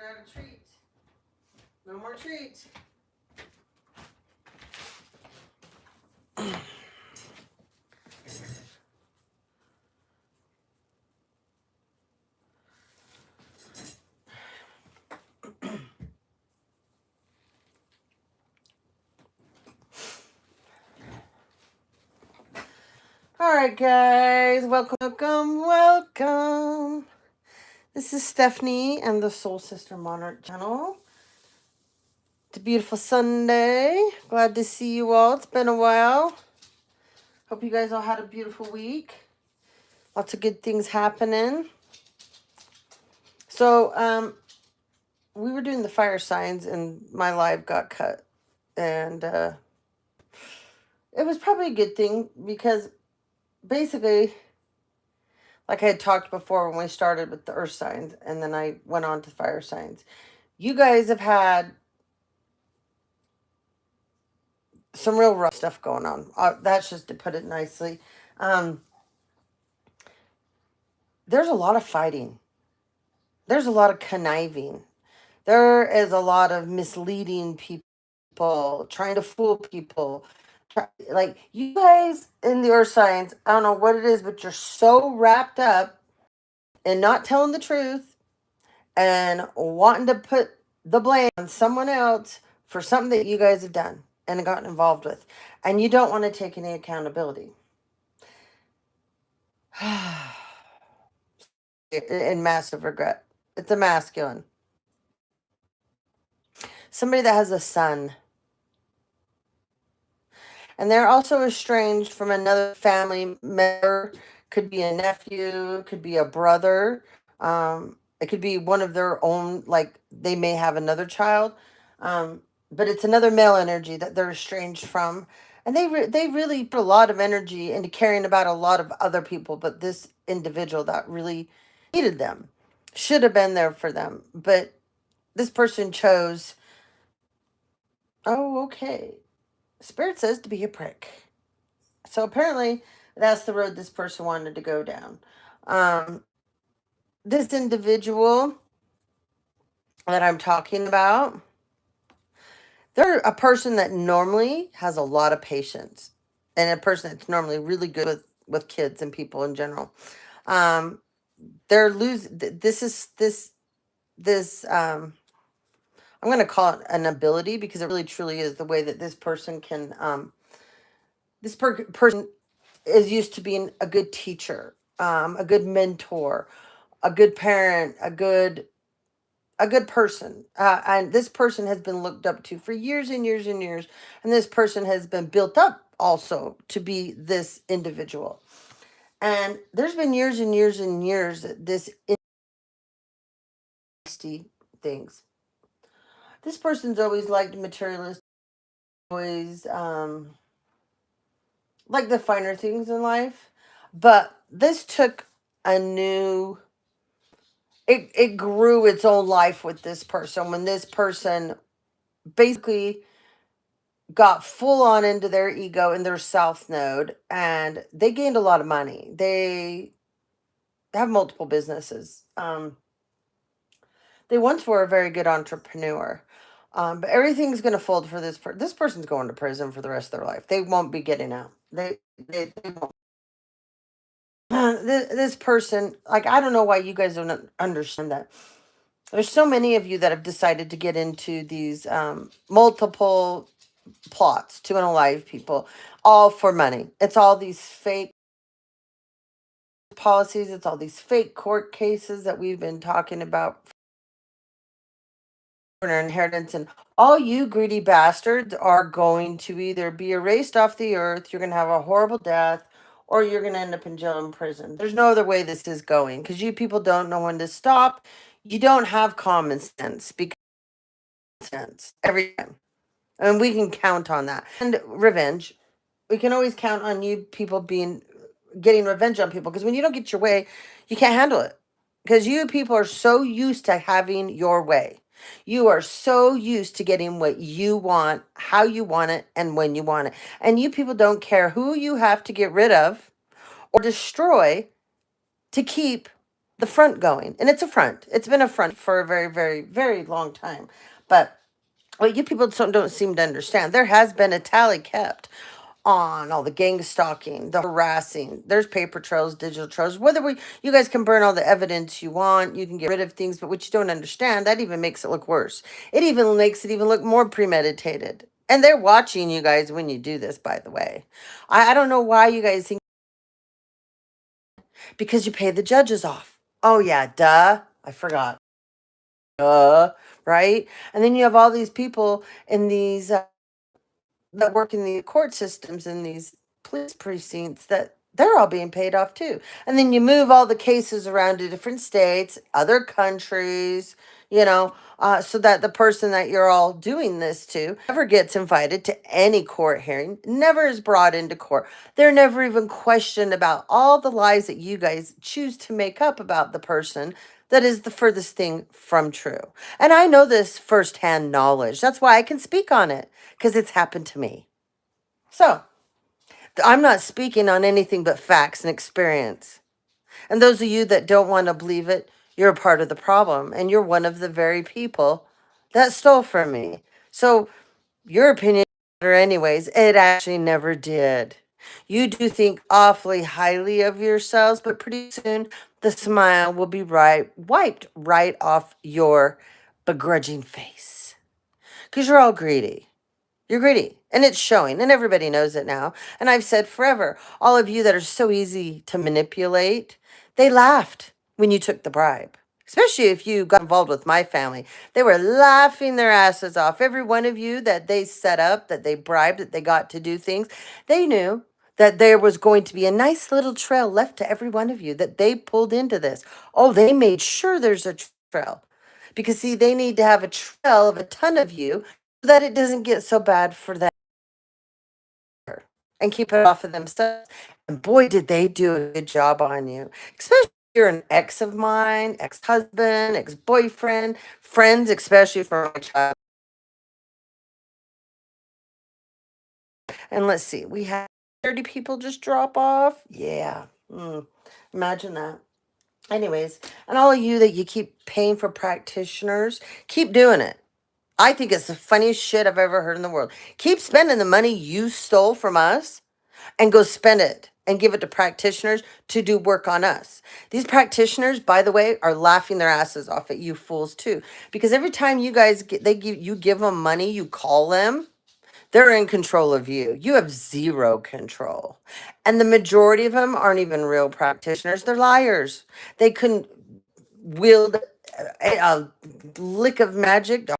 got a treat. No more treats. All right, guys. Welcome. This is Stephanie and the Soul Sister Monarch channel. It's a beautiful Sunday. Glad to see you all. It's been a while. Hope you guys all had a beautiful week. Lots of good things happening. So, we were doing the fire signs and my live got cut. And it was probably a good thing because basically, like I had talked before when we started with the earth signs and then I went on to fire signs. You guys have had some real rough stuff going on. That's just to put it nicely. There's a lot of fighting. There's a lot of conniving. There is a lot of misleading people, trying to fool people. Like, you guys in the earth signs, I don't know what it is, but you're so wrapped up in not telling the truth and wanting to put the blame on someone else for something that you guys have done and gotten involved with. And you don't want to take any accountability. In massive regret. It's a masculine. Somebody that has a son. And they're also estranged from another family member. Could be a nephew, could be a brother. It could be one of their own, like they may have another child. But it's another male energy that they're estranged from. And they really put a lot of energy into caring about a lot of other people. But this individual that really needed them should have been there for them. But this person chose, oh, okay. Spirit says to be a prick. So apparently that's the road this person wanted to go down. This individual that I'm talking about, they're a person that normally has a lot of patience and a person that's normally really good with kids and people in general. They're this I'm going to call it an ability because it really truly is the way that this person can person is used to being a good teacher, a good mentor, a good parent, a good person. And this person has been looked up to for years and years and years. And this person has been built up also to be this individual. And there's been years and years and years that this things. This person's always liked materialist, always like the finer things in life. But this took a new it grew its own life with this person when this person basically got full on into their ego and their south node and they gained a lot of money. They have multiple businesses. They once were a very good entrepreneur. But everything's going to fold for this person. This person's going to prison for the rest of their life. They won't be getting out. They won't. This person, like, I don't know why you guys don't understand that. There's so many of you that have decided to get into these multiple plots to unalive people, all for money. It's all these fake policies. It's all these fake court cases that we've been talking about for our inheritance. And all you greedy bastards are going to either be erased off the earth, you're going to have a horrible death, or you're going to end up in jail and prison. There's no other way this is going because you people don't know when to stop. You don't have common sense because every time. And we can count on that. And revenge. We can always count on you people getting revenge on people because when you don't get your way, you can't handle it. Because you people are so used to having your way. You are so used to getting what you want, how you want it, and when you want it. And you people don't care who you have to get rid of or destroy to keep the front going. And it's a front. It's been a front for a very, very, very long time. But what you people don't seem to understand, there has been a tally kept on all the gang stalking, the harassing. There's paper trails, digital trails. Whether you guys can burn all the evidence you want, you can get rid of things, but what you don't understand, that even makes it look worse. It even makes it even look more premeditated. And they're watching you guys when you do this, by the way. I don't know why you guys think, because you pay the judges off. Oh yeah, duh. I forgot. Right? And then you have all these people in these that work in the court systems in these police precincts that they're all being paid off too. And then you move all the cases around to different states, other countries, so that the person that you're all doing this to never gets invited to any court hearing, never is brought into court. They're never even questioned about all the lies that you guys choose to make up about the person that is the furthest thing from true. And I know this firsthand knowledge. That's why I can speak on it, because it's happened to me. So I'm not speaking on anything but facts and experience. And those of you that don't want to believe it, you're a part of the problem. And you're one of the very people that stole from me. So your opinion matter anyways. It actually never did. You do think awfully highly of yourselves, but pretty soon the smile will be wiped right off your begrudging face. Because you're all greedy. You're greedy. And it's showing. And everybody knows it now. And I've said forever, all of you that are so easy to manipulate, they laughed when you took the bribe. Especially if you got involved with my family. They were laughing their asses off. Every one of you that they set up, that they bribed, that they got to do things, they knew that there was going to be a nice little trail left to every one of you, that they pulled into this. Oh, they made sure there's a trail. Because, see, they need to have a trail of a ton of you so that it doesn't get so bad for them and keep it off of themselves. And boy, did they do a good job on you. Especially if you're an ex of mine, ex-husband, ex-boyfriend, friends, especially for my child. And let's see, we had 30 people just drop off. Yeah. Imagine that. Anyways, and all of you that you keep paying for practitioners, keep doing it. I think it's the funniest shit I've ever heard in the world. Keep spending the money you stole from us and go spend it and give it to practitioners to do work on us. These practitioners, by the way, are laughing their asses off at you fools too, because every time you guys give them money, you call them, they're in control of you. You have zero control. And the majority of them aren't even real practitioners. They're liars. They couldn't wield a lick of magic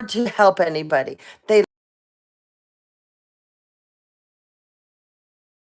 to help anybody. They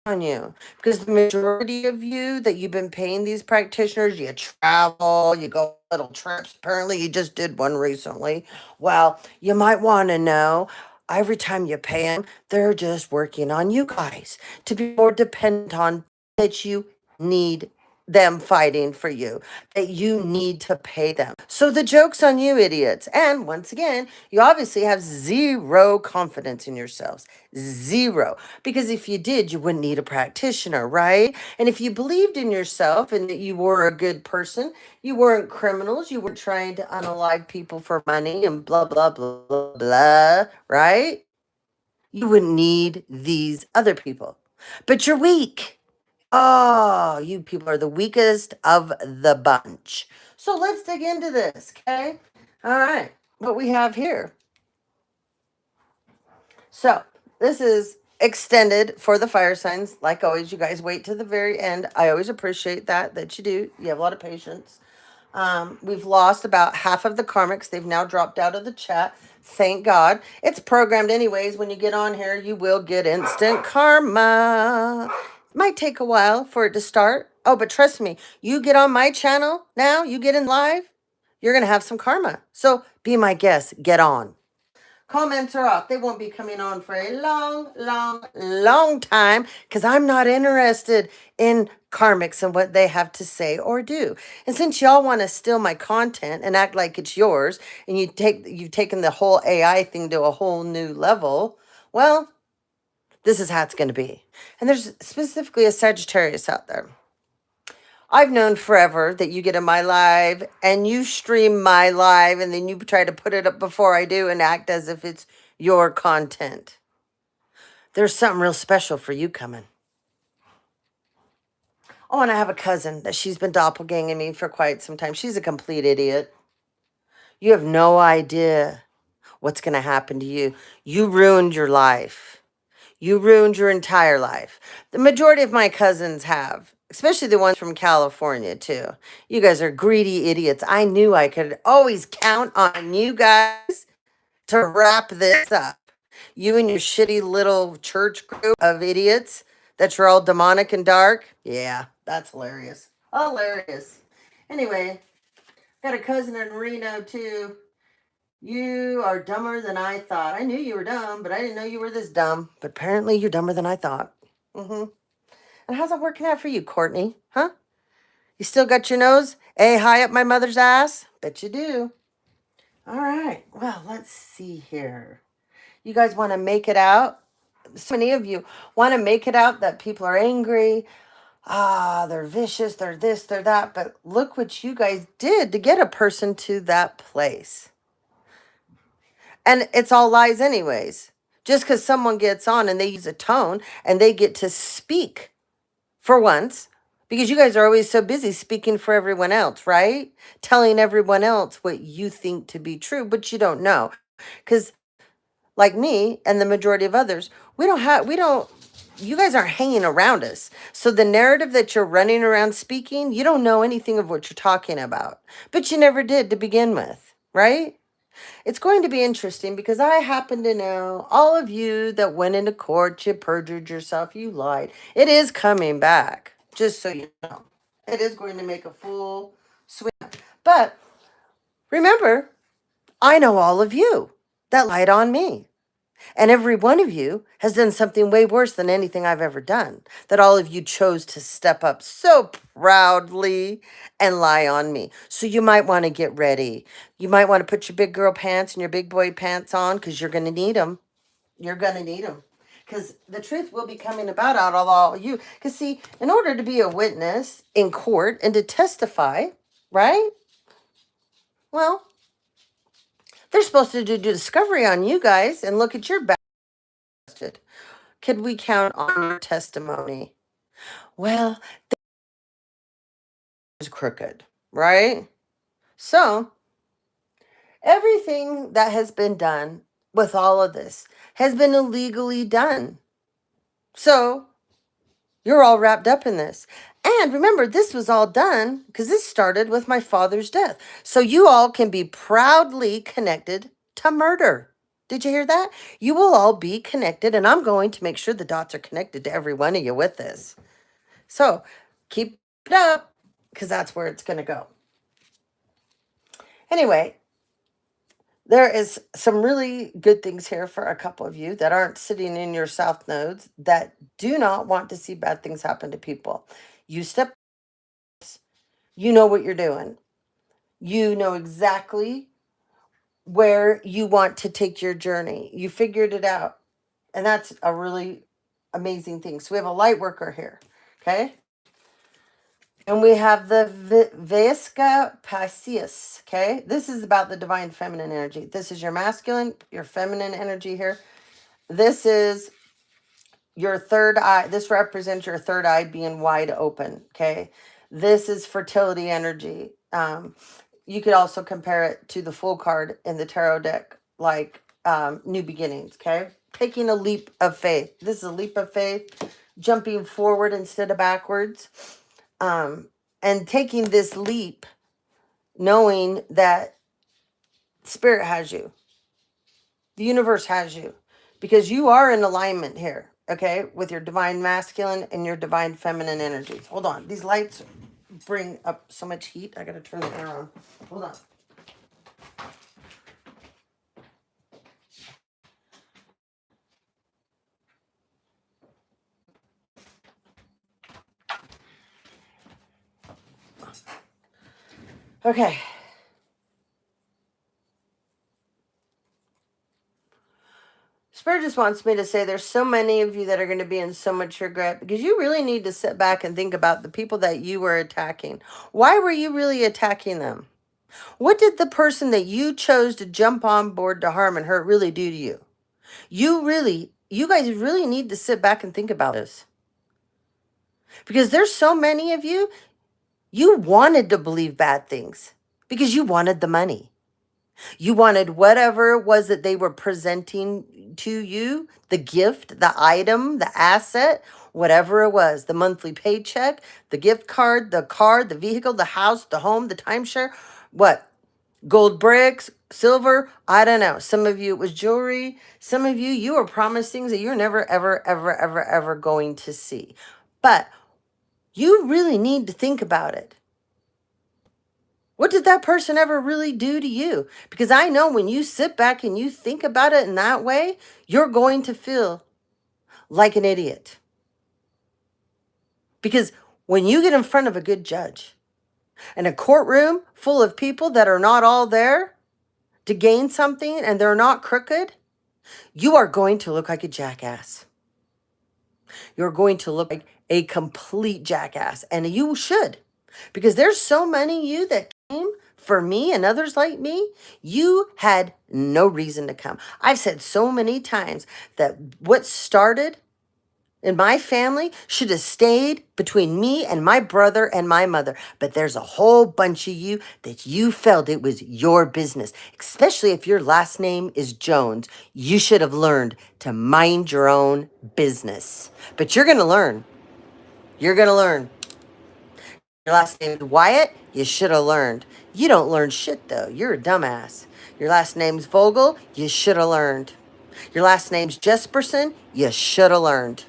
on you, because the majority of you that you've been paying these practitioners, you travel, you go little trips. Apparently you just did one recently. Well, you might want to know, every time you pay them, they're just working on you guys to be more dependent on, that you need them fighting for you, that you need to pay them. So the joke's on you, idiots. And once again, you obviously have zero confidence in yourselves. Zero. Because if you did, you wouldn't need a practitioner, right? And if you believed in yourself and that you were a good person, you weren't criminals, you weren't trying to unalive people for money and blah, blah, blah, blah, blah, right? You wouldn't need these other people. But you're weak. Oh, you people are the weakest of the bunch. So let's dig into this, okay? All right. What we have here. So this is extended for the fire signs. Like always, you guys wait to the very end. I always appreciate that you do. You have a lot of patience. We've lost about half of the karmics. They've now dropped out of the chat. Thank God. It's programmed anyways. When you get on here, you will get instant karma. It might take a while for it to start. Oh, but trust me, you get on my channel now, you get in live, you're going to have some karma. So be my guest. Get on. Comments are off. They won't be coming on for a long, long, long time, because I'm not interested in karmics and what they have to say or do. And since y'all want to steal my content and act like it's yours, and you've taken the whole AI thing to a whole new level, well, this is how it's going to be. And there's specifically a Sagittarius out there. I've known forever that you get in my live and you stream my live and then you try to put it up before I do and act as if it's your content. There's something real special for you coming. Oh, and I have a cousin that she's been doppelganging me for quite some time. She's a complete idiot. You have no idea what's going to happen to you. You ruined your life. You ruined your entire life. The majority of my cousins have, especially the ones from California, too. You guys are greedy idiots. I knew I could always count on you guys to wrap this up. You and your shitty little church group of idiots that you're all demonic and dark. Yeah, that's hilarious. Hilarious. Anyway, got a cousin in Reno, too. You are dumber than I thought. I knew you were dumb, but I didn't know you were this dumb. But apparently you're dumber than I thought. And how's that working out for you, Courtney? Huh? You still got your nose high up my mother's ass? Bet you do. All right. Well, let's see here. You guys want to make it out? So many of you want to make it out that people are angry. They're vicious. They're this, they're that. But look what you guys did to get a person to that place. And it's all lies anyways. Just because someone gets on and they use a tone and they get to speak for once, because you guys are always so busy speaking for everyone else, right? Telling everyone else what you think to be true, but you don't know. Because like me and the majority of others, you guys aren't hanging around us. So the narrative that you're running around speaking, you don't know anything of what you're talking about, but you never did to begin with, right? It's going to be interesting because I happen to know all of you that went into court, you perjured yourself, you lied. It is coming back, just so you know. It is going to make a full swing. But remember, I know all of you that lied on me. And every one of you has done something way worse than anything I've ever done. That all of you chose to step up so proudly and lie on me. So you might want to get ready. You might want to put your big girl pants and your big boy pants on because you're going to need them. You're going to need them. Because the truth will be coming about out of all you. Because see, in order to be a witness in court and to testify, right? Well, they're supposed to do discovery on you guys and look at your bastard. Could we count on your testimony? Well, it's crooked, right? So, everything that has been done with all of this has been illegally done. So, you're all wrapped up in this. And remember, this was all done because this started with my father's death. So, you all can be proudly connected to murder. Did you hear that? You will all be connected, and I'm going to make sure the dots are connected to every one of you with this. So keep it up because that's where it's going to go. Anyway, there is some really good things here for a couple of you that aren't sitting in your south nodes that do not want to see bad things happen to people. You step, you know what you're doing. You know exactly where you want to take your journey. You figured it out. And that's a really amazing thing. So we have a light worker here. Okay. And we have the Vesca Pisces, okay? This is about the divine feminine energy. This is your masculine, your feminine energy here. This is your third eye. This represents your third eye being wide open, okay? This is fertility energy. You could also compare it to the full card in the tarot deck, like new beginnings, okay? Taking a leap of faith. This is a leap of faith, jumping forward instead of backwards. And taking this leap, knowing that spirit has you, the universe has you, because you are in alignment here, okay, with your divine masculine and your divine feminine energies. Hold on. These lights bring up so much heat. I got to turn the air on. Hold on. Okay. Spirit just wants me to say there's so many of you that are going to be in so much regret because you really need to sit back and think about the people that you were attacking. Why were you really attacking them? What did the person that you chose to jump on board to harm and hurt really do to you? You guys really need to sit back and think about this. Because there's so many of you, you wanted to believe bad things because you wanted the money. You wanted whatever it was that they were presenting to you, the gift, the item, the asset, whatever it was, the monthly paycheck, the gift card, the car, the vehicle, the house, the home, the timeshare, what? Gold bricks, silver, I don't know. Some of you it was jewelry. Some of you, you were promised things that you're never, ever, ever, ever, ever going to see. But you really need to think about it. What did that person ever really do to you? Because I know when you sit back and you think about it in that way, you're going to feel like an idiot. Because when you get in front of a good judge and a courtroom full of people that are not all there to gain something and they're not crooked, you are going to look like a jackass. You're going to look like a complete jackass. And you should. Because there's so many of you that came for me and others like me. You had no reason to come. I've said so many times that what started in my family should have stayed between me and my brother and my mother. But there's a whole bunch of you that you felt it was your business, especially if your last name is Jones. You should have learned to mind your own business. But you're going to learn. You're going to learn. Your last name is Wyatt. You should have learned. You don't learn shit, though. You're a dumbass. Your last name's Vogel. You should have learned. Your last name's Jesperson. You should have learned.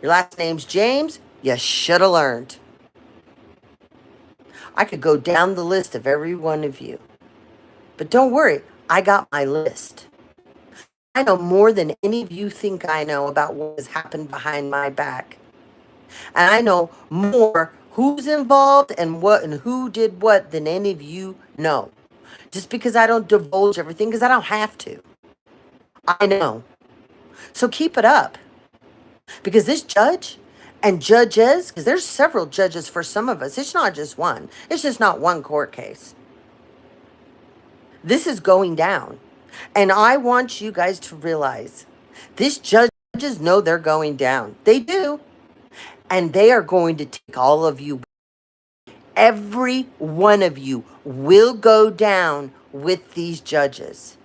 Your last name's James. You should have learned. I could go down the list of every one of you. But don't worry. I got my list. I know more than any of you think I know about what has happened behind my back. And I know more who's involved and what and who did what than any of you know. Just because I don't divulge everything, because I don't have to. I know. So keep it up. Because this judge and judges, because there's several judges for some of us. It's not just one. It's just not one court case. This is going down. And I want you guys to realize these judges know they're going down. They do. And they are going to take all of you. Every one of you will go down with these judges.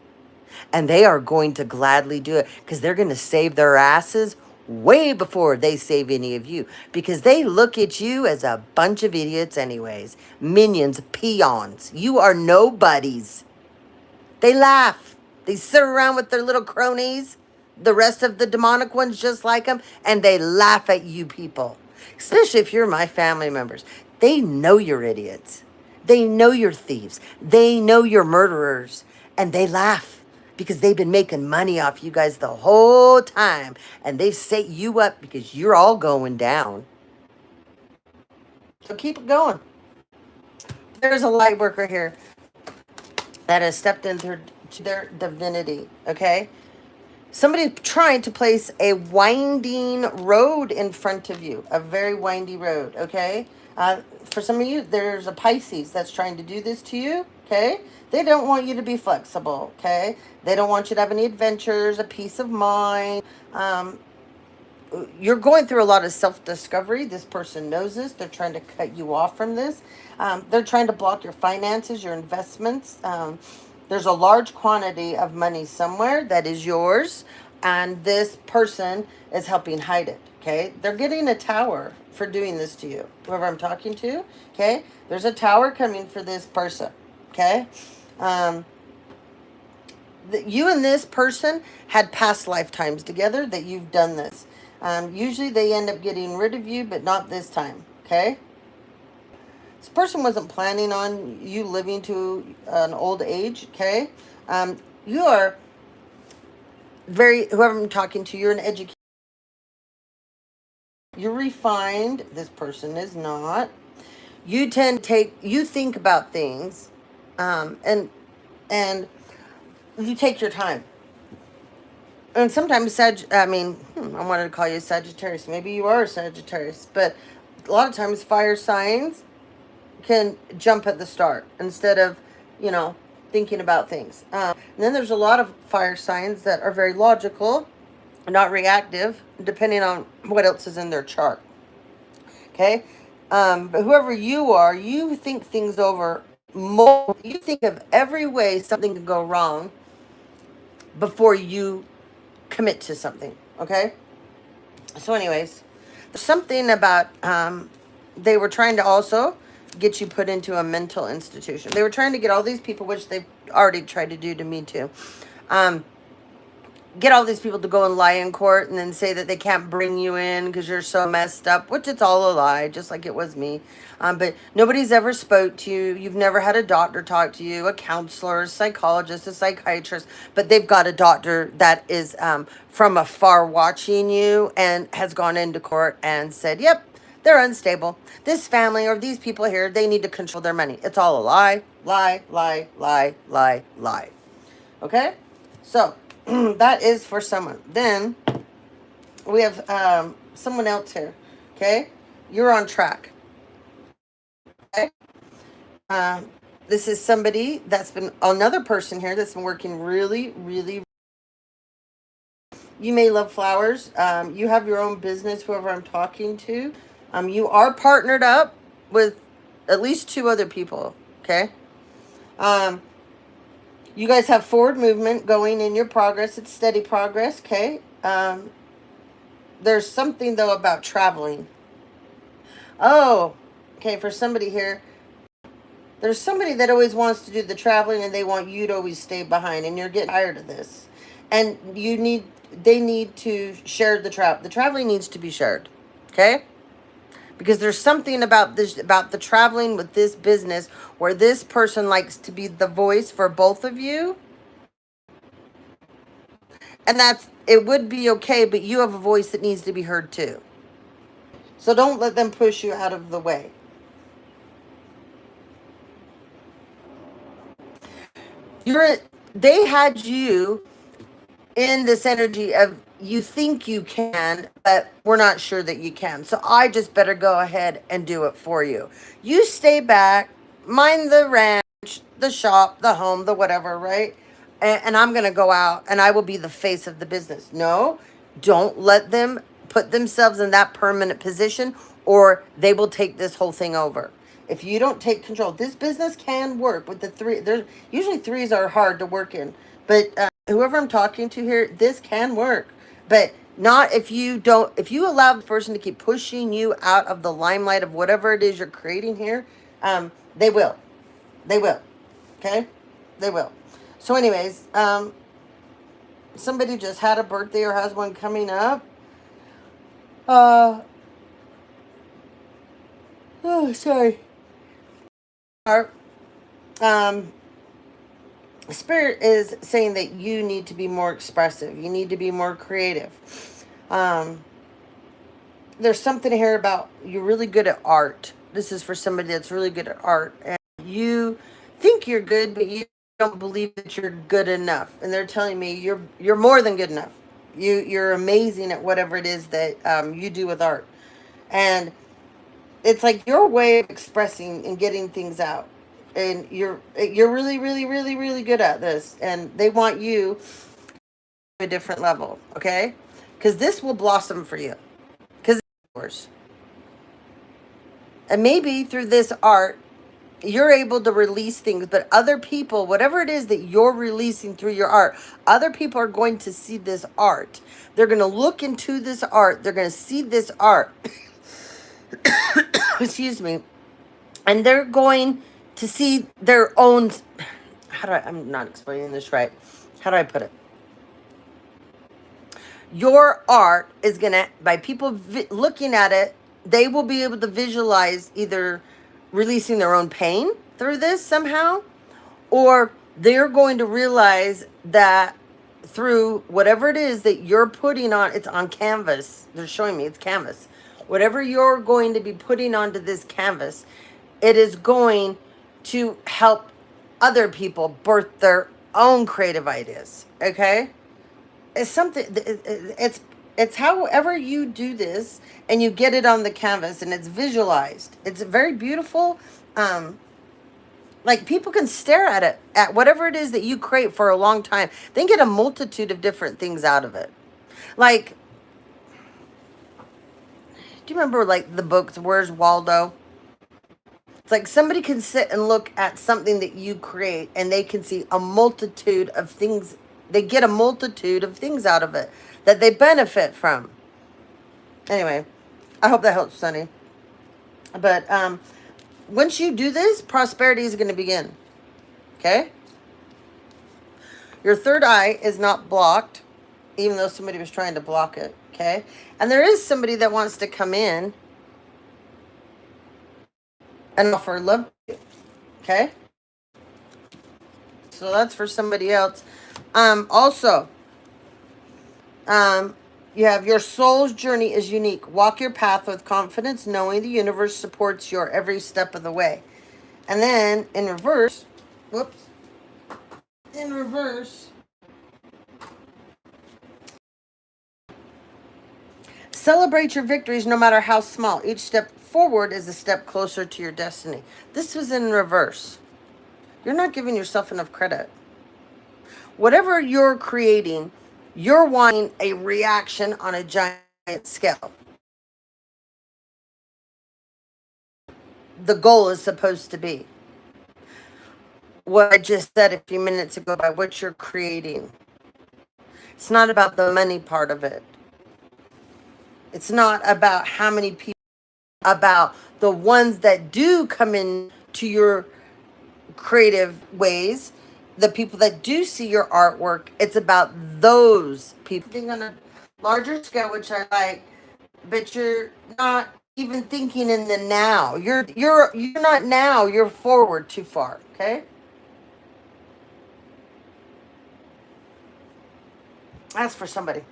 And they are going to gladly do it because they're going to save their asses way before they save any of you. Because they look at you as a bunch of idiots anyways. Minions, peons. You are nobodies. They laugh. They sit around with their little cronies, the rest of the demonic ones just like them, and they laugh at you people. Especially if you're my family members. They know you're idiots. They know you're thieves. They know you're murderers. And they laugh because they've been making money off you guys the whole time. And they've set you up because you're all going down. So keep it going. There's a light worker here that has stepped into their divinity, okay? Somebody trying to place a winding road in front of you, a very windy road, okay? For some of you, there's a Pisces that's trying to do this to you, okay? They don't want you to be flexible, okay? They don't want you to have any adventures, a peace of mind. You're going through a lot of self-discovery. This person knows this. They're trying to cut you off from this. They're trying to block your finances, your investments. There's a large quantity of money somewhere that is yours, and this person is helping hide it, okay? They're getting a tower for doing this to you, whoever I'm talking to, okay? There's a tower coming for this person, okay? You and this person had past lifetimes together that you've done this. Usually they end up getting rid of you, but not this time, okay? This person wasn't planning on you living to an old age, okay? You are whoever I'm talking to, you're an educator. You're refined. This person is not. You you think about things, and you take your time. And sometimes I wanted to call you Sagittarius. Maybe you are a Sagittarius, but a lot of times fire signs can jump at the start instead of, you know, thinking about things. And then there's a lot of fire signs that are very logical, not reactive, depending on what else is in their chart. Okay? But whoever you are, you think things over more. You think of every way something could go wrong before you commit to something. Okay? So, anyways, there's something about they were trying to also get you put into a mental institution. They were trying to get all these people, which they've already tried to do to me too. Get all these people to go and lie in court and then say that they can't bring you in because you're so messed up, which it's all a lie, just like it was me. But nobody's ever spoke to you. You've never had a doctor talk to you, a counselor, a psychologist, a psychiatrist, but they've got a doctor that is from afar watching you and has gone into court and said, yep, they're unstable. This family or these people here, they need to control their money. It's all a lie, lie, lie, lie, lie, lie. Okay? So that is for someone. Then we have someone else here. Okay? You're on track. Okay? This is somebody that's been, another person here that's been working really, really. You may love flowers. You have your own business, whoever I'm talking to. You are partnered up with at least 2 other people. Okay? You guys have forward movement going in your progress. It's steady progress. Okay? There's something, though, about traveling. Oh, okay, for somebody here, there's somebody that always wants to do the traveling and they want you to always stay behind, and you're getting tired of this. And they need to share the traveling needs to be shared. Okay? Because there's something about this, about the traveling with this business, where this person likes to be the voice for both of you. And it would be okay, but you have a voice that needs to be heard too. So don't let them push you out of the way. They had you in this energy of, you think you can, but we're not sure that you can. So I just better go ahead and do it for you. You stay back, mind the ranch, the shop, the home, the whatever, right? And I'm going to go out and I will be the face of the business. No, don't let them put themselves in that permanent position, or they will take this whole thing over. If you don't take control, this business can work with the 3. There's usually 3s are hard to work in, but whoever I'm talking to here, this can work. But not if you don't, if you allow the person to keep pushing you out of the limelight of whatever it is you're creating here, they will. They will. Okay? They will. So anyways, somebody just had a birthday or has one coming up. Oh, sorry. Spirit is saying that you need to be more expressive. You need to be more creative. There's something here about you're really good at art. This is for somebody that's really good at art. And you think you're good, but you don't believe that you're good enough. And they're telling me you're more than good enough. You're amazing at whatever it is that you do with art. And it's like your way of expressing and getting things out. And you're really, really, really, really good at this. And they want you to a different level, okay? Because this will blossom for you. Because it's yours. And maybe through this art, you're able to release things, but other people, whatever it is that you're releasing through your art, other people are going to see this art. They're going to look into this art. They're going to see this art. Excuse me. And they're going to see their own, I'm not explaining this right. How do I put it? Your art is going to, by people looking at it, they will be able to visualize either releasing their own pain through this somehow, or they're going to realize that through whatever it is that you're putting on, it's on canvas. They're showing me it's canvas. Whatever you're going to be putting onto this canvas, it is going to help other people birth their own creative ideas. Okay? It's something, it's however you do this and you get it on the canvas and it's visualized. It's very beautiful. Um, like people can stare at it, at whatever it is that you create for a long time. They get a multitude of different things out of it. Like, do you remember like the books, Where's Waldo? It's like somebody can sit and look at something that you create and they can see a multitude of things. They get a multitude of things out of it that they benefit from. Anyway, I hope that helps, Sunny. But once you do this, prosperity is going to begin. Okay? Your third eye is not blocked, even though somebody was trying to block it. Okay? And there is somebody that wants to come in and offer love. Okay? So that's for somebody else. Also, you have your soul's journey is unique. Walk your path with confidence, knowing the universe supports your every step of the way. And then in reverse, whoops, in reverse, celebrate your victories no matter how small. Each step forward is a step closer to your destiny. This was in reverse. You're not giving yourself enough credit. Whatever you're creating, you're wanting a reaction on a giant scale. The goal is supposed to be what I just said a few minutes ago about what you're creating. It's not about the money part of it. It's not about how many people, about the ones that do come in to your creative ways, the people that do see your artwork. It's about those people. Think on a larger scale, which I like, but you're not even thinking in the now. You're not now, you're forward too far, okay? That's for somebody.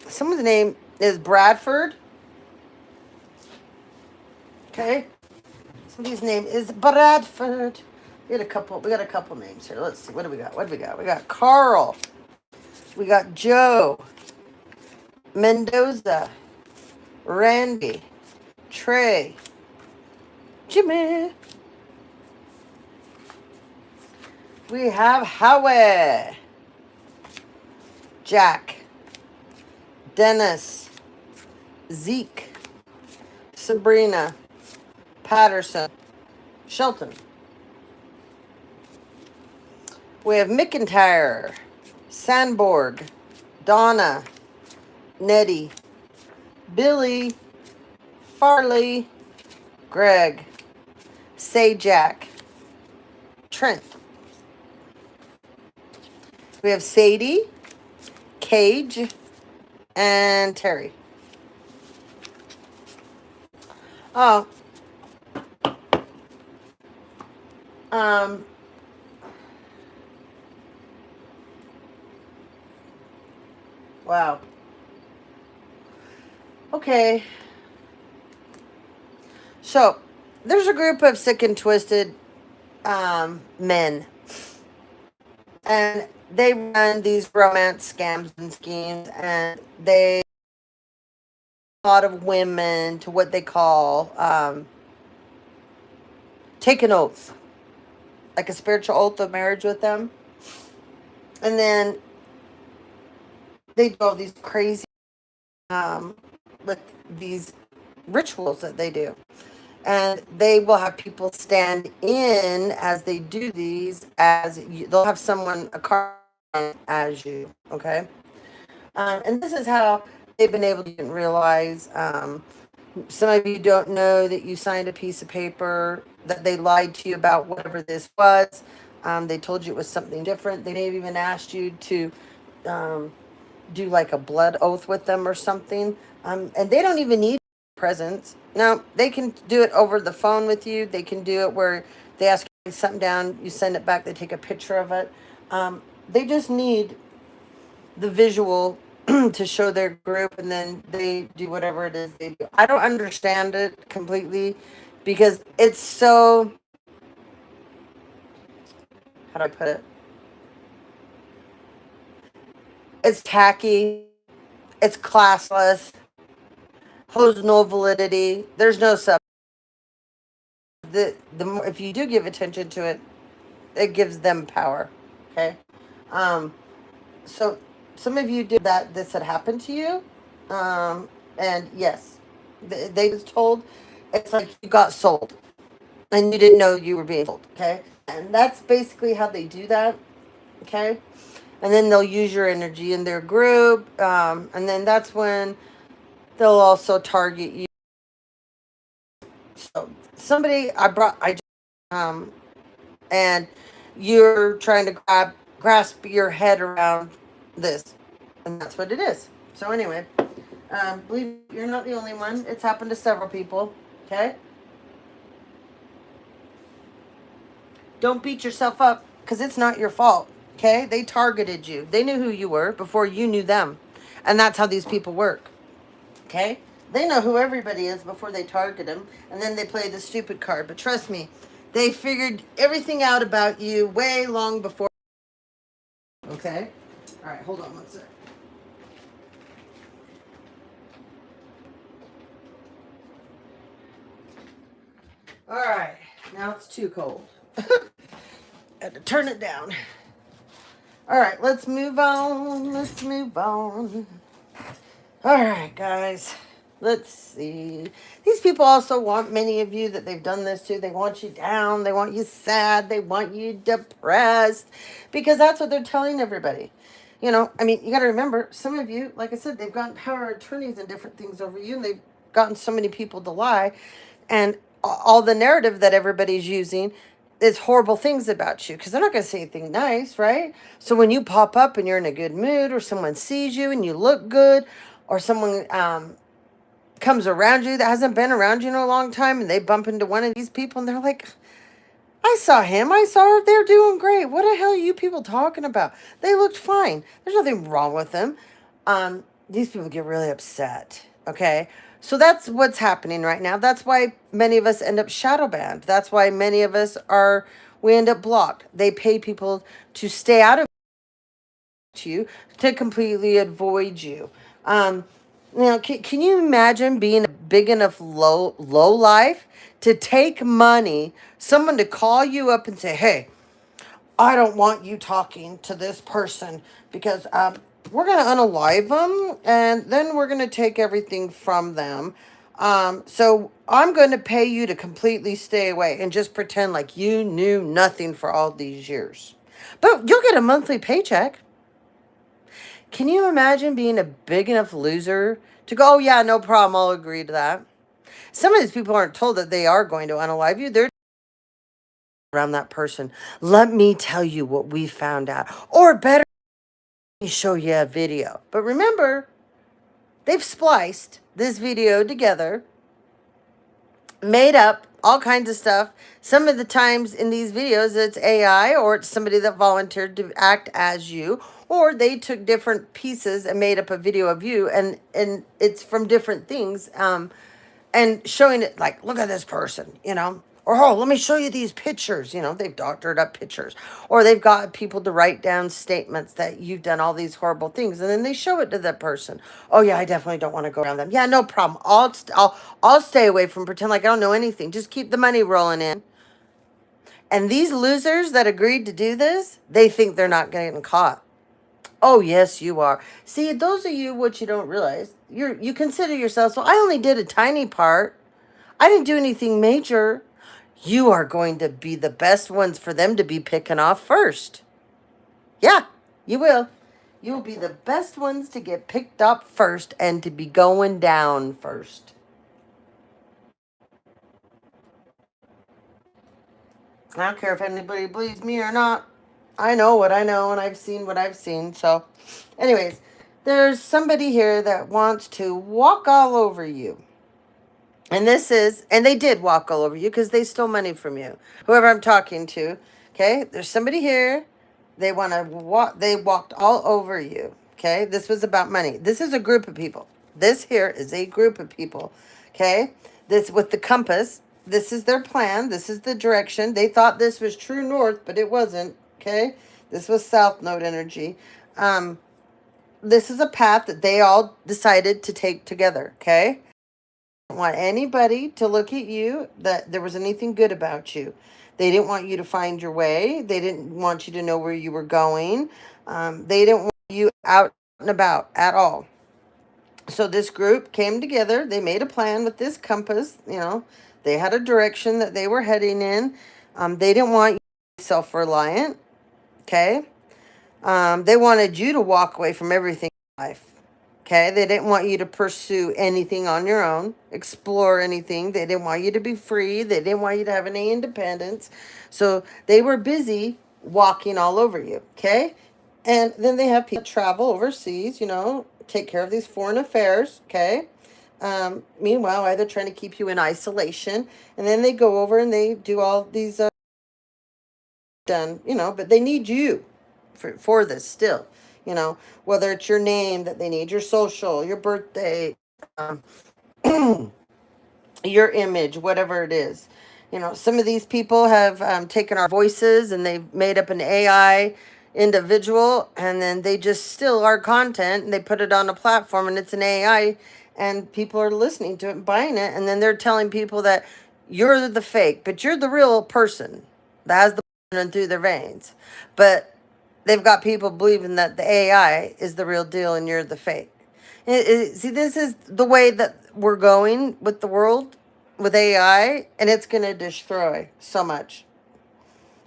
Someone's name is Bradford. Okay. Somebody's name is Bradford. We got a couple names here. Let's see. What do we got? What do we got? We got Carl. We got Joe. Mendoza. Randy. Trey. Jimmy. We have Howie. Jack. Dennis. Zeke. Sabrina. Patterson. Shelton. We have McIntyre. Sandborg. Donna. Nettie. Billy. Farley. Greg. Sajak. Trent. We have Sadie. Cage. And Terry. Oh. Wow. Okay. So, there's a group of sick and twisted men. And they run these romance scams and schemes, and they a lot of women to what they call take an oath, like a spiritual oath of marriage with them. And then they do all these crazy with these rituals that they do. And they will have people stand in as they do these, as you, they'll have someone, a card as you, okay? And this is how they've been able to didn't realize. Some of you don't know that you signed a piece of paper that they lied to you about whatever this was. They told you it was something different. They may have even asked you to do like a blood oath with them or something. And they don't even need presents. No, they can do it over the phone with you. They can do it where they ask you something down, you send it back, they take a picture of it. They just need the visual to show their group, and then they do whatever it is they do. I don't understand it completely because it's so, how do I put it? It's tacky. It's classless. Holds no validity. There's no sub. The more, if you do give attention to it, it gives them power. Okay. Um, so some of you did that. This had happened to you, and yes, they was told. It's like you got sold, and you didn't know you were being sold. Okay, and that's basically how they do that. Okay, and then they'll use your energy in their group, and then that's when they'll also target you. So somebody um, and you're trying to grasp your head around this, and that's what it is. So anyway, believe you're not the only one. It's happened to several people. Okay, don't beat yourself up because it's not your fault. Okay, they targeted you. They knew who you were before you knew them, and that's how these people work. Okay, they know who everybody is before they target them, and then they play the stupid card. But trust me, they figured everything out about you way long before. Okay, all right, hold on one sec. All right, now it's too cold. Had to turn it down. All right, let's move on. Let's move on. All right, guys. Let's see. These people also want many of you that they've done this to. They want you down. They want you sad. They want you depressed because that's what they're telling everybody. You know, I mean, you got to remember, some of you, like I said, they've gotten power attorneys and different things over you, and they've gotten so many people to lie. And all the narrative that everybody's using is horrible things about you because they're not going to say anything nice, right? So when you pop up and you're in a good mood, or someone sees you and you look good, or someone comes around you that hasn't been around you in a long time, and they bump into one of these people and they're like, I saw him, I saw her, they're doing great. What the hell are you people talking about? They looked fine. There's nothing wrong with them. These people get really upset. Okay. So that's what's happening right now. That's why many of us end up shadow banned. That's why many of us we end up blocked. They pay people to stay out of you, to completely avoid you. Now, can you imagine being a big enough low life to take money, someone to call you up and say, hey, I don't want you talking to this person because we're going to unalive them and then we're going to take everything from them. So I'm going to pay you to completely stay away and just pretend like you knew nothing for all these years. But you'll get a monthly paycheck. Can you imagine being a big enough loser to go, oh, yeah, no problem, I'll agree to that? Some of these people aren't told that they are going to unalive you. They're around that person. Let me tell you what we found out. Or better, let me show you a video. But remember, they've spliced this video together, made up all kinds of stuff. Some of the times in these videos, it's AI or it's somebody that volunteered to act as you, or they took different pieces and made up a video of you, and it's from different things, and showing it like, look at this person, or, oh, let me show you these pictures. They've doctored up pictures, or they've got people to write down statements that you've done all these horrible things, and then they show it to that person. Oh yeah, I definitely don't want to go around them. Yeah, no problem. I'll stay away from, pretend like I don't know anything. Just keep the money rolling in. And these losers that agreed to do this, they think they're not getting caught. Oh yes, you are. See, those of you, what you don't realize, you consider yourselves, well, I only did a tiny part. I didn't do anything major. You are going to be the best ones for them to be picking off first. Yeah, you will. You will be the best ones to get picked up first and to be going down first. I don't care if anybody believes me or not. I know what I know and I've seen what I've seen. So, anyways, there's somebody here that wants to walk all over you. And they did walk all over you because they stole money from you. Whoever I'm talking to, okay? There's somebody here. They want to walk. They walked all over you. Okay? This was about money. This is a group of people. This here is a group of people. Okay? This with the compass. This is their plan. This is the direction. They thought this was true north, but it wasn't. Okay? This was south node energy. this is a path that they all decided to take together, okay? I don't want anybody to look at you that there was anything good about you. They didn't want you to find your way. They didn't want you to know where you were going. They didn't want you out and about at all. So this group came together. They made a plan with this compass. They had a direction that they were heading in. They didn't want you to be self-reliant, okay? They wanted you to walk away from everything in life. Okay, they didn't want you to pursue anything on your own, explore anything. They didn't want you to be free. They didn't want you to have any independence. So they were busy walking all over you. Okay, and then they have people travel overseas, take care of these foreign affairs. Okay, meanwhile, either trying to keep you in isolation, and then they go over and they do all these done, but they need you for this still, whether it's your name that they need, your social, your birthday, um, your image, whatever it is. Some of these people have taken our voices and they've made up an AI individual, and then they just steal our content and they put it on a platform and it's an AI, and people are listening to it and buying it, and then they're telling people that you're the fake, but you're the real person that has the running through their veins. But they've got people believing that the AI is the real deal and you're the fake. See, this is the way that we're going with the world, with AI, and it's going to destroy so much.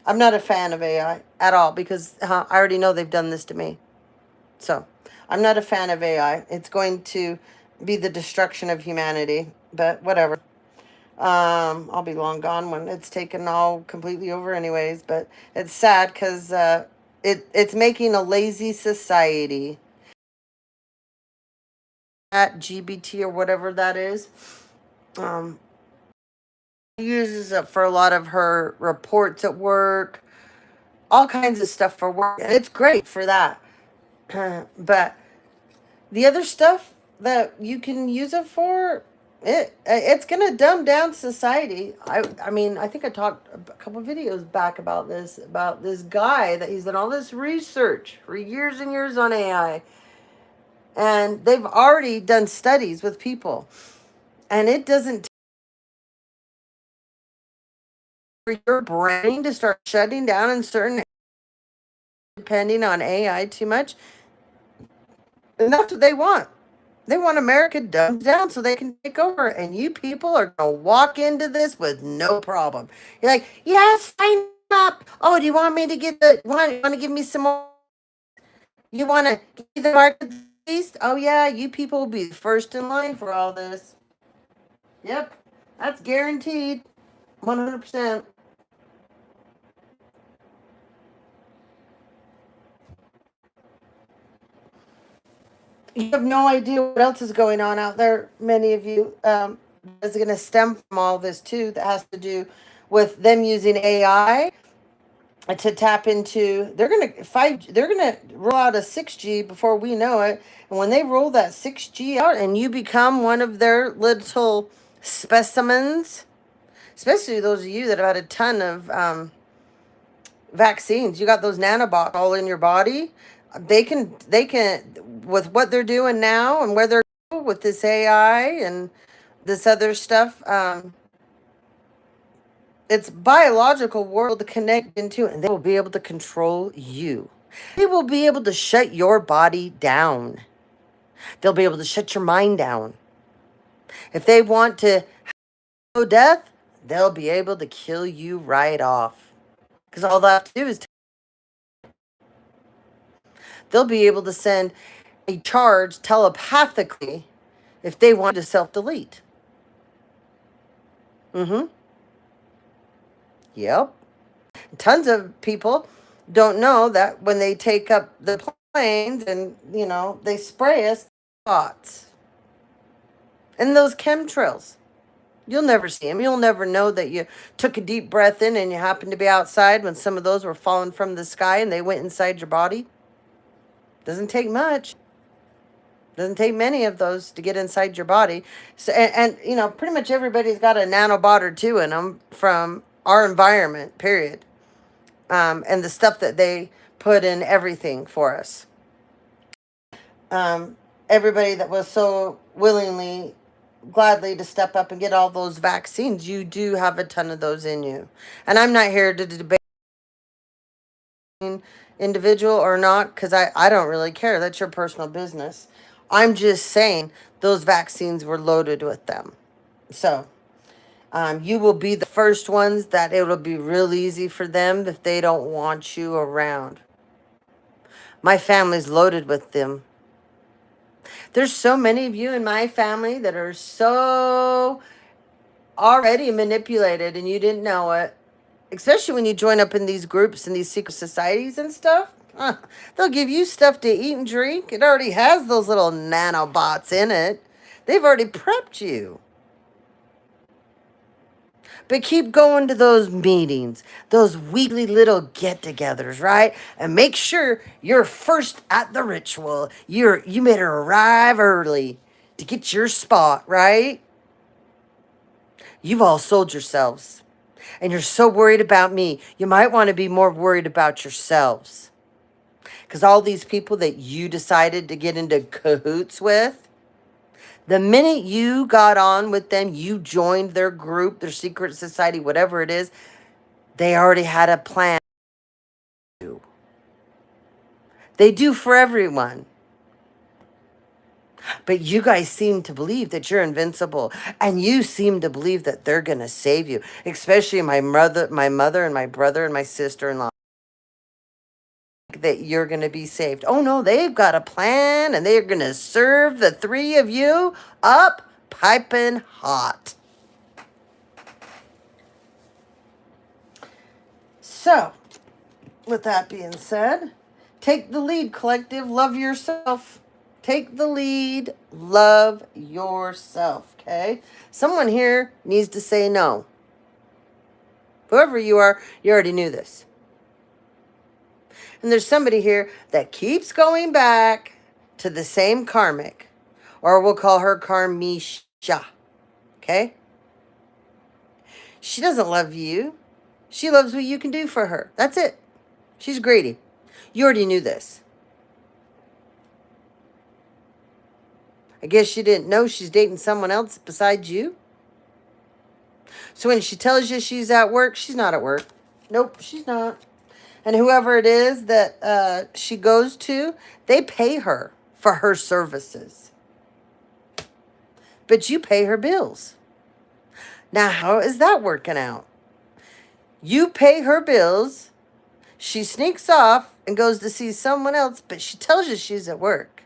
I'm not a fan of AI at all because I already know they've done this to me. So I'm not a fan of AI. It's going to be the destruction of humanity, but whatever. I'll be long gone when it's taken all completely over, anyways. But it's sad because it's making a lazy society. At GBT or whatever that is, um, uses it for a lot of her reports at work, all kinds of stuff for work. And it's great for that. But the other stuff that you can use it for, it's gonna dumb down society. I mean, I think I talked a couple videos back about this guy that he's done all this research for years and years on AI, and they've already done studies with people, and it doesn't for your brain to start shutting down in certain depending on AI too much. And that's what they want. They want America dumbed down so they can take over. And you people are going to walk into this with no problem. You're like, yes, sign up. Oh, do you want me to get want to give me some more? You want to give me the market beast? Oh, yeah, you people will be first in line for all this. Yep, that's guaranteed. 100%. You have no idea what else is going on out there. Many of you is going to stem from all this too. That has to do with them using AI to tap into. They're going to five. They're going to roll out a 6G before we know it. And when they roll that 6G out, and you become one of their little specimens, especially those of you that have had a ton of vaccines. You got those nanobots all in your body. They can with what they're doing now and where they're going with this AI and this other stuff. It's biological world to connect into, and they will be able to control you. They will be able to shut your body down. They'll be able to shut your mind down. If they want to know death, they'll be able to kill you right off. Because all they have to do is they'll be able to send a charge telepathically if they want to self delete. Mm-hmm. Yep. Tons of people don't know that when they take up the planes and, they spray us thoughts and those chemtrails. You'll never see them. You'll never know that you took a deep breath in and you happened to be outside when some of those were falling from the sky and they went inside your body. Doesn't take much. Doesn't take many of those to get inside your body. So, and pretty much everybody's got a nanobot or two in them from our environment, period. And the stuff that they put in everything for us. everybody that was so willingly, gladly to step up and get all those vaccines. You do have a ton of those in you. And I'm not here to debate individual or not, because I don't really care. That's your personal business. I'm just saying those vaccines were loaded with them. So you will be the first ones that it'll be real easy for them if they don't want you around. My family's loaded with them. There's so many of you in my family that are so already manipulated and you didn't know it. Especially when you join up in these groups and these secret societies and stuff. They'll give you stuff to eat and drink. It already has those little nanobots in it. They've already prepped you. But keep going to those meetings, those weekly little get-togethers, right? And make sure you're first at the ritual. You made her arrive early to get your spot, right? You've all sold yourselves. And you're so worried about me. You might want to be more worried about yourselves. Because all these people that you decided to get into cahoots with, the minute you got on with them, you joined their group, their secret society, whatever it is, they already had a plan. They do for everyone. But you guys seem to believe that you're invincible. And you seem to believe that they're going to save you. Especially my mother and my brother and my sister-in-law. That you're going to be saved. Oh no, they've got a plan and they're going to serve the three of you up piping hot. So, with that being said, take the lead, collective. Love yourself. Take the lead. Love yourself, okay? Someone here needs to say no. Whoever you are, you already knew this. And there's somebody here that keeps going back to the same karmic, or we'll call her Karmisha, okay? She doesn't love you. She loves what you can do for her. That's it. She's greedy. You already knew this. I guess you didn't know she's dating someone else besides you. So when she tells you she's at work, she's not at work. Nope, she's not. And whoever it is that she goes to, they pay her for her services. But you pay her bills. Now, how is that working out? You pay her bills. She sneaks off and goes to see someone else, but she tells you she's at work.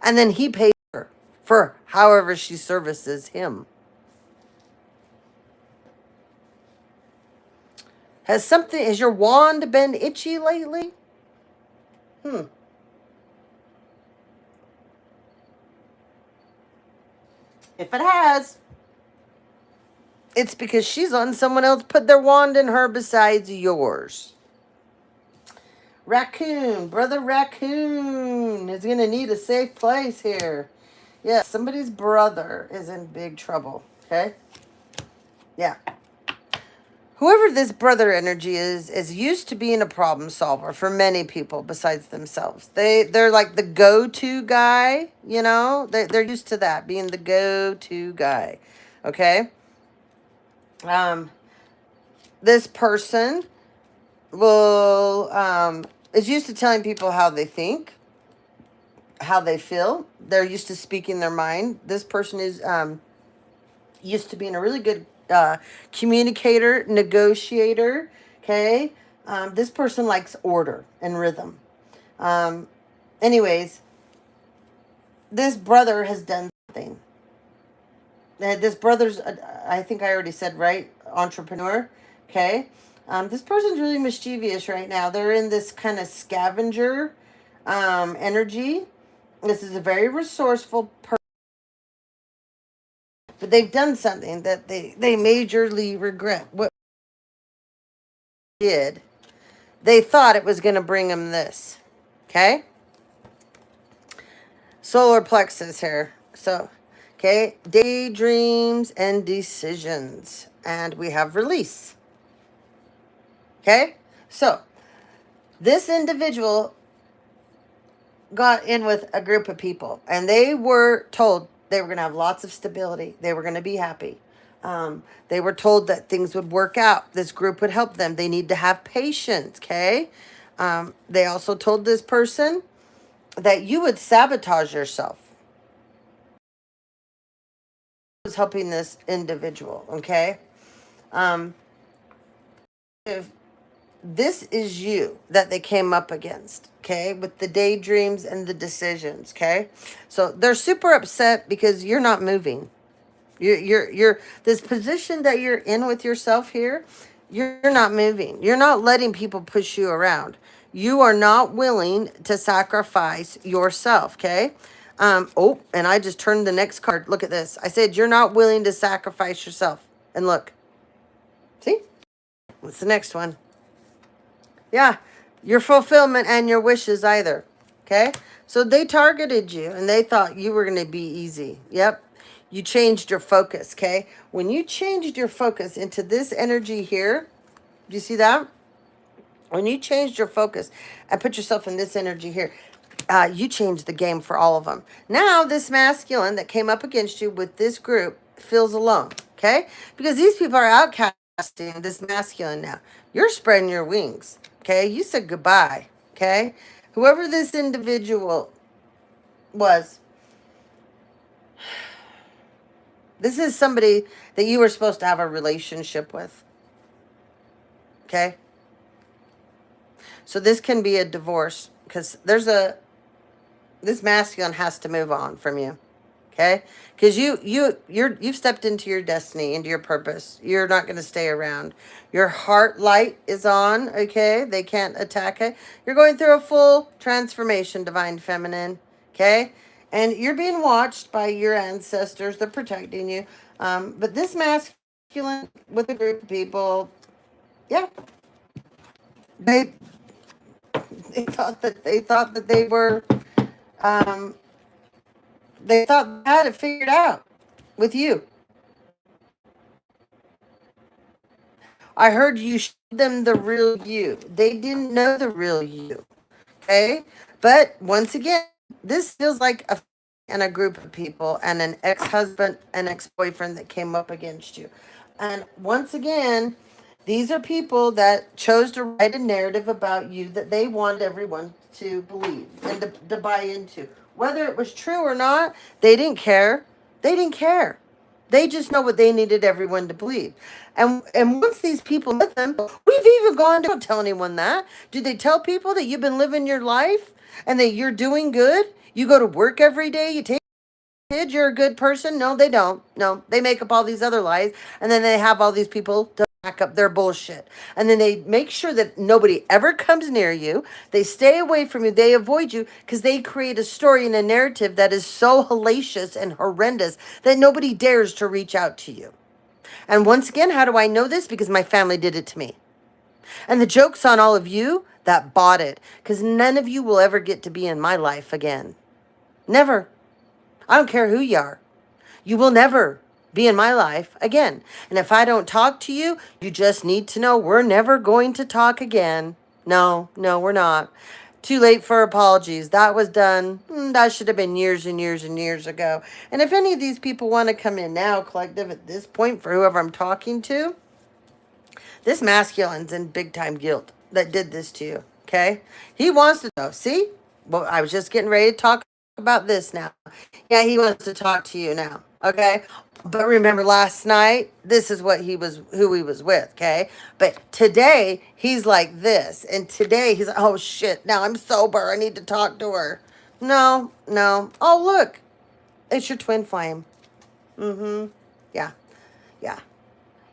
And then he pays her for however she services him. Has your wand been itchy lately? If it has, it's because she's letting someone else put their wand in her besides yours. Raccoon, brother raccoon is going to need a safe place here. Yeah, somebody's brother is in big trouble, okay? Yeah. Whoever this brother energy is used to being a problem solver for many people besides themselves. They're like the go-to guy, you know? They're used to that, being the go-to guy, okay? This person is used to telling people how they think, how they feel. They're used to speaking their mind. This person is used to being a really good communicator, negotiator, okay? This person likes order and rhythm. Anyways, this brother has done something. This brother's, I think I already said, right? Entrepreneur, okay? This person's really mischievous right now. They're in this kind of scavenger energy. This is a very resourceful person. But they've done something that they majorly regret. What they did, they thought it was going to bring them this. Okay? Solar plexus here. So, okay, daydreams and decisions. And we have release. Okay? So, this individual got in with a group of people, and they were told they were going to have lots of stability. They were going to be happy. They were told that things would work out. This group would help them. They need to have patience, okay? They also told this person that you would sabotage yourself. Was helping this individual, okay? Um, if this is you that they came up against, okay, with the daydreams and the decisions, okay? So they're super upset because you're not moving. You're this position that you're in with yourself here, you're not moving. You're not letting people push you around. You are not willing to sacrifice yourself, okay? Oh, and I just turned the next card. Look at this. I said you're not willing to sacrifice yourself. And look. See? What's the next one? Yeah, your fulfillment and your wishes either. Okay? So they targeted you and they thought you were going to be easy. Yep. You changed your focus. Okay? When you changed your focus into this energy here, do you see that? When you changed your focus and put yourself in this energy here, you changed the game for all of them. Now, this masculine that came up against you with this group feels alone. Okay? Because these people are outcasting this masculine now. You're spreading your wings. Okay? You said goodbye. Okay? Whoever this individual was, this is somebody that you were supposed to have a relationship with. Okay? So this can be a divorce because this masculine has to move on from you. Okay? Because you've stepped into your destiny, into your purpose. You're not going to stay around. Your heart light is on, okay? They can't attack it. You're going through a full transformation, divine feminine, okay? And you're being watched by your ancestors. They're protecting you. But this masculine with a group of people, yeah, they they thought that um they thought they had it figured out with you. I heard you showed them the real you. They didn't know the real you. Okay? But once again, this feels like a group of people and an ex-husband and ex-boyfriend that came up against you. And once again, these are people that chose to write a narrative about you that they want everyone to believe and to buy into. Whether it was true or not, they didn't care. They didn't care. They just know what they needed everyone to believe. And once these people with them, we've even gone, don't tell anyone that. Do they tell people that you've been living your life and that you're doing good? You go to work every day, you take kids, you're a good person? No, they don't. No, they make up all these other lies, and then they have all these people to back up their bullshit. And then they make sure that nobody ever comes near you. They stay away from you. They avoid you because they create a story and a narrative that is so hellacious and horrendous that nobody dares to reach out to you. And once again, how do I know this? Because my family did it to me. And the joke's on all of you that bought it, because none of you will ever get to be in my life again. Never. I don't care who you are. You will never be in my life again. And if I don't talk to you, you just need to know we're never going to talk again. No, no, we're not. Too late for apologies. That was done. That should have been years and years and years ago. And if any of these people want to come in now, collective, at this point, for whoever I'm talking to, this masculine's in big time guilt that did this to you. Okay? He wants to know. See? Well, I was just getting ready to talk about this now. Yeah, he wants to talk to you now. Okay? But remember last night, this is who he was with, okay? But today he's like this. And today he's like, oh shit, now I'm sober. I need to talk to her. No, no. Oh look. It's your twin flame. Mm-hmm. Yeah. Yeah.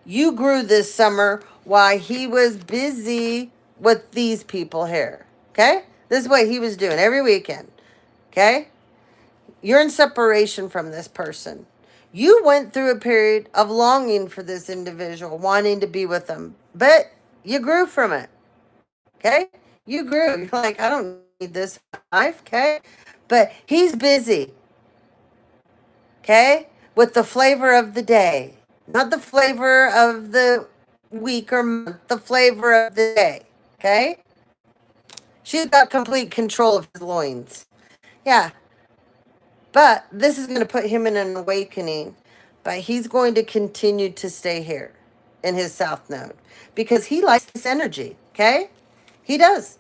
You grew this summer while he was busy with these people here. Okay? This is what he was doing every weekend. Okay? You're in separation from this person. You went through a period of longing for this individual, wanting to be with them, but you grew from it. Okay? You grew. You're like, I don't need this life. Okay? But he's busy. Okay? With the flavor of the day, not the flavor of the week or month, the flavor of the day. Okay? She's got complete control of his loins. Yeah. But this is going to put him in an awakening. But he's going to continue to stay here in his south node because he likes this energy. Okay? He does.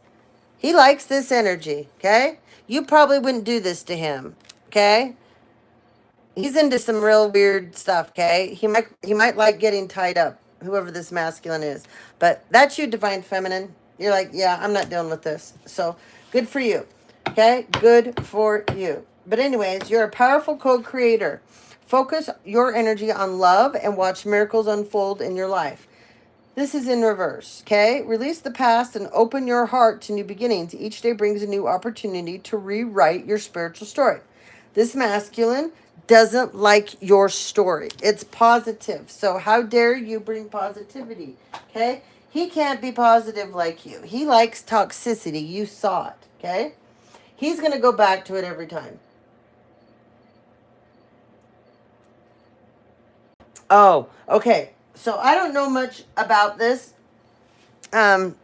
He likes this energy. Okay? You probably wouldn't do this to him. Okay? He's into some real weird stuff, okay? He might like getting tied up, whoever this masculine is. But that's you, divine feminine. You're like, yeah, I'm not dealing with this. So good for you. Okay? Good for you. But anyways, you're a powerful co-creator. Focus your energy on love and watch miracles unfold in your life. This is in reverse, okay? Release the past and open your heart to new beginnings. Each day brings a new opportunity to rewrite your spiritual story. This masculine doesn't like your story. It's positive. So how dare you bring positivity, okay? He can't be positive like you. He likes toxicity. You saw it, okay? He's going to go back to it every time. Oh, okay. So I don't know much about this. In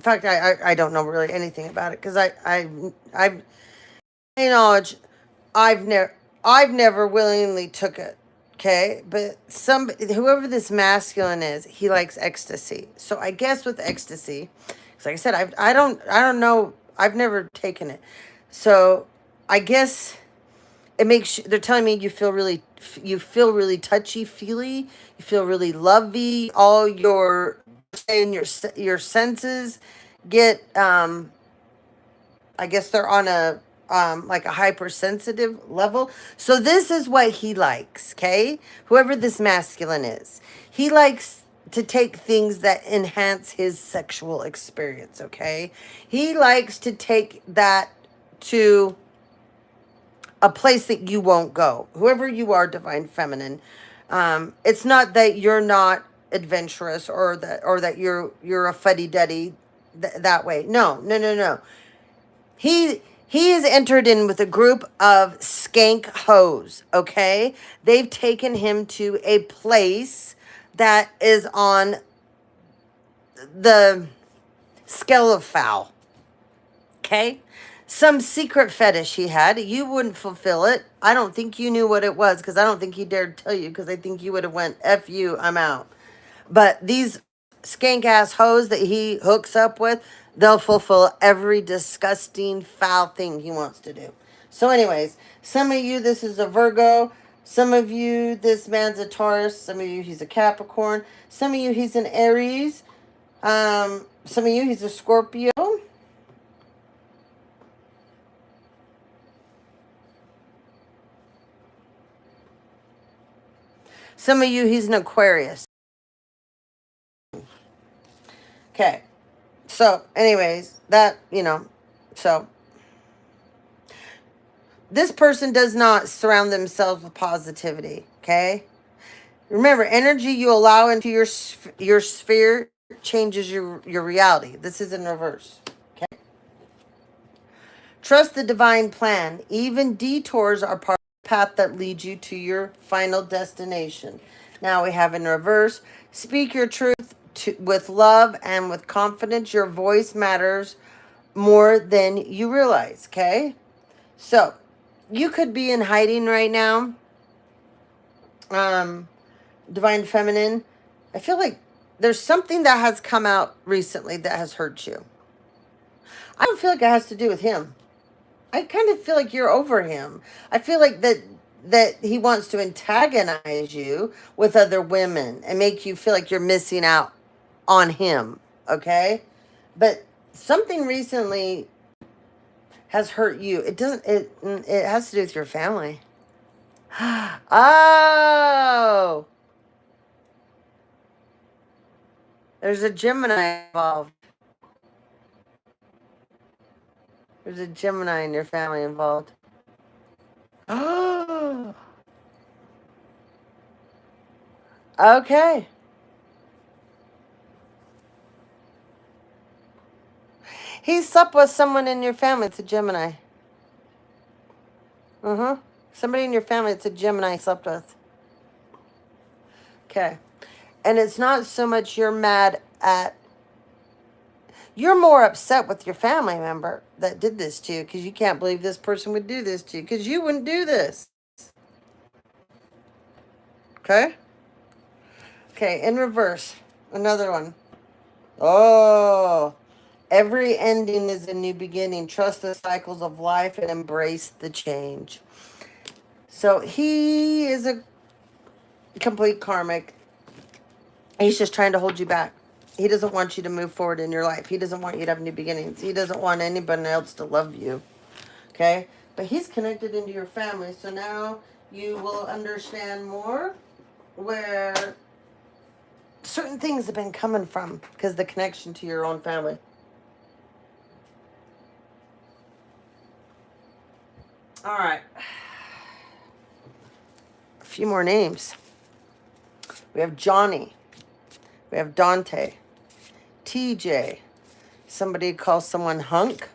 fact, I don't know really anything about it because I've knowledge. I've never willingly took it. Okay, but whoever this masculine is, he likes ecstasy. So I guess with ecstasy, because like I said, I don't know. I've never taken it. So I guess it makes they're telling me you feel really touchy feely, you feel really lovey, all your senses get I guess they're on a like a hypersensitive level. So this is what he likes, okay? Whoever this masculine is, he likes to take things that enhance his sexual experience, okay? He likes to take that to a place that you won't go. Whoever you are, divine feminine, it's not that you're not adventurous or that you're a fuddy duddy that way. No, no, no, no. He is entered in with a group of skank hoes. Okay, they've taken him to a place that is on the scale of foul. Okay. Some secret fetish he had. You wouldn't fulfill it. I don't think you knew what it was because I don't think he dared tell you because I think you would have went, F you, I'm out. But these skank ass hoes that he hooks up with, they'll fulfill every disgusting, foul thing he wants to do. So, anyways, some of you, this is a Virgo. Some of you, this man's a Taurus. Some of you, he's a Capricorn. Some of you, he's an Aries. Some of you, he's a Scorpio. Some of you, he's an Aquarius. Okay. So, anyways, so this person does not surround themselves with positivity. Okay. Remember, energy you allow into your sphere changes your reality. This is in reverse. Okay. Trust the divine plan. Even detours are part of the path that leads you to your final destination. Now we have in reverse. Speak your truth with love and with confidence. Your voice matters more than you realize. Okay. So you could be in hiding right now. Divine feminine. I feel like there's something that has come out recently that has hurt you. I don't feel like it has to do with him. I kind of feel like you're over him. I feel like that he wants to antagonize you with other women and make you feel like you're missing out on him, okay? But something recently has hurt you. It has to do with your family. Oh, there's a Gemini involved. There's a Gemini in your family involved. Oh, okay. He slept with someone in your family. It's a Gemini. Somebody in your family. It's a Gemini slept with. Okay. And it's not so much you're mad at. You're more upset with your family member that did this to you because you can't believe this person would do this to you because you wouldn't do this. Okay? Okay, in reverse. Another one. Oh, every ending is a new beginning. Trust the cycles of life and embrace the change. So he is a complete karmic. He's just trying to hold you back. He doesn't want you to move forward in your life. He doesn't want you to have new beginnings. He doesn't want anybody else to love you. Okay? But he's connected into your family. So now you will understand more where certain things have been coming from because the connection to your own family. All right. A few more names. We have Johnny. We have Dante. TJ. Somebody calls someone hunk.